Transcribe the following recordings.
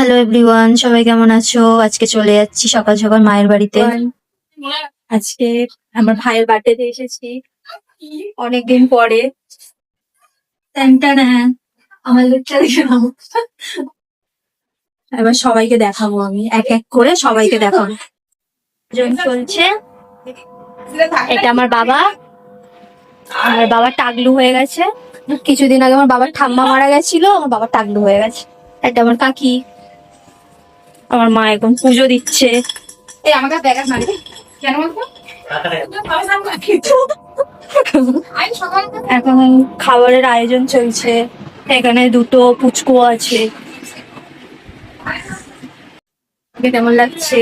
Hello everyone, সবাই কেমন আছো? আজকে চলে যাচ্ছি সকাল সকাল মায়ের বাড়িতে। আজকে আমার ভাইয়ের বার্থডেতে এসেছি অনেকদিন পরে। টানটানা, আমার লুকটা দেখে নাও। এবার সবাইকে দেখাবো, আমি এক এক করে সবাইকে দেখাবো। জন চলছে, এটা আমার বাবা। আমার বাবা টাগলু হয়ে গেছে। কিছুদিন আগে আমার বাবার ঠাম্মা মারা গেছিল, আমার বাবা টাগলু হয়ে গেছে। এটা আমার কাকি। আমার মা এখন পুজো দিচ্ছে। আমাকে ব্যাগাস মারি কেন বলতো? এখন খাবারের আয়োজন চলছে। এখানে দুটো পুচকু আছে। কেমন লাগছে?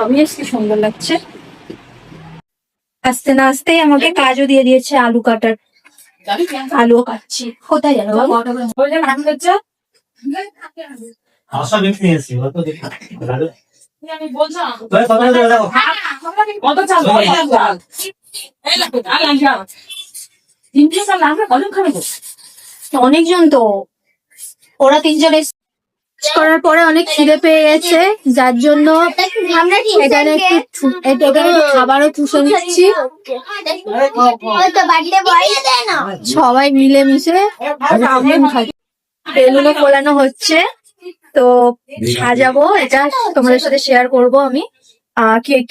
অবভিয়াসলি সুন্দর লাগছে। আস্তে না আসতেই আমাকে কাজও দিয়ে দিয়েছে আলু কাটার। আলুও কাটছি। কোথায় যাবো? অনেকজন তো, ওরা তিনজন করার পরে অনেক খিদে পেয়ে গেছে, যার জন্য এখানে একটু খাবারও চুষে নিচ্ছি। সবাই মিলে মিশে বেলুনও ফোলানো হচ্ছে। তো সাজাবো, এটা তোমাদের সাথে শেয়ার করব আমি।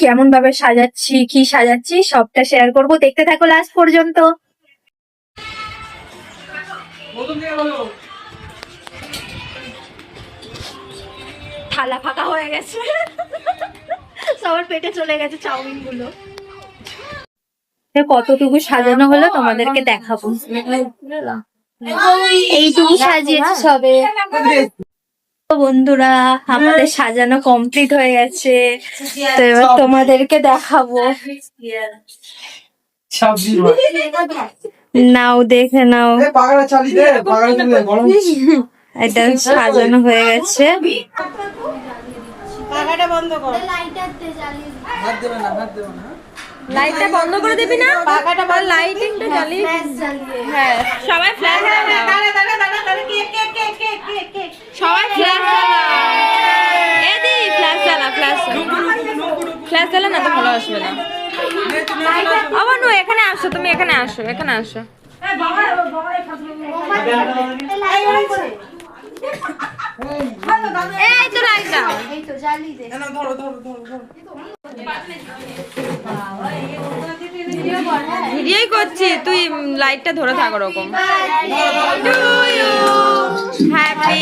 কেমন ভাবে সাজাচ্ছি, কি সাজাচ্ছি সবটা শেয়ার করব। দেখতে থাকো লাস্ট পর্যন্ত। থালা ফাঁকা হয়ে গেছে, সবার পেটে চলে গেছে চাউমিন গুলো। কতটুকু সাজানো হলো তোমাদেরকে দেখাবো। এইটুকু সাজিয়েছি সবে। বন্ধুরা, আমাদের সাজানো কমপ্লিট হয়ে গেছে। তো এবার তোমাদেরকে দেখাবো। নাও, দেখে নাও। এটা সাজানো হয়ে গেছে। লাইটটা বন্ধ করে দিবি না? পাখাটা বল, লাইট একটু জ্বালিয়ে। হ্যাঁ, সবাই ফ্ল্যাশ জ্বালাও। সবাই ফ্ল্যাশ জ্বালাও। এদি ফ্ল্যাশ জ্বালা, ফ্ল্যাশ জ্বালা না তো ভালো আসবে না। আবার নো, এখানে আসো, তুমি এখানে আসো, এখানে আসো। এই তো লাইট দাও, এই তো জ্বালিয়ে দে। ধরো ধরো ধরো ধরো। ভিডিওই করছি, তুই লাইটটা ধরে থাক ওরকম। হ্যাপি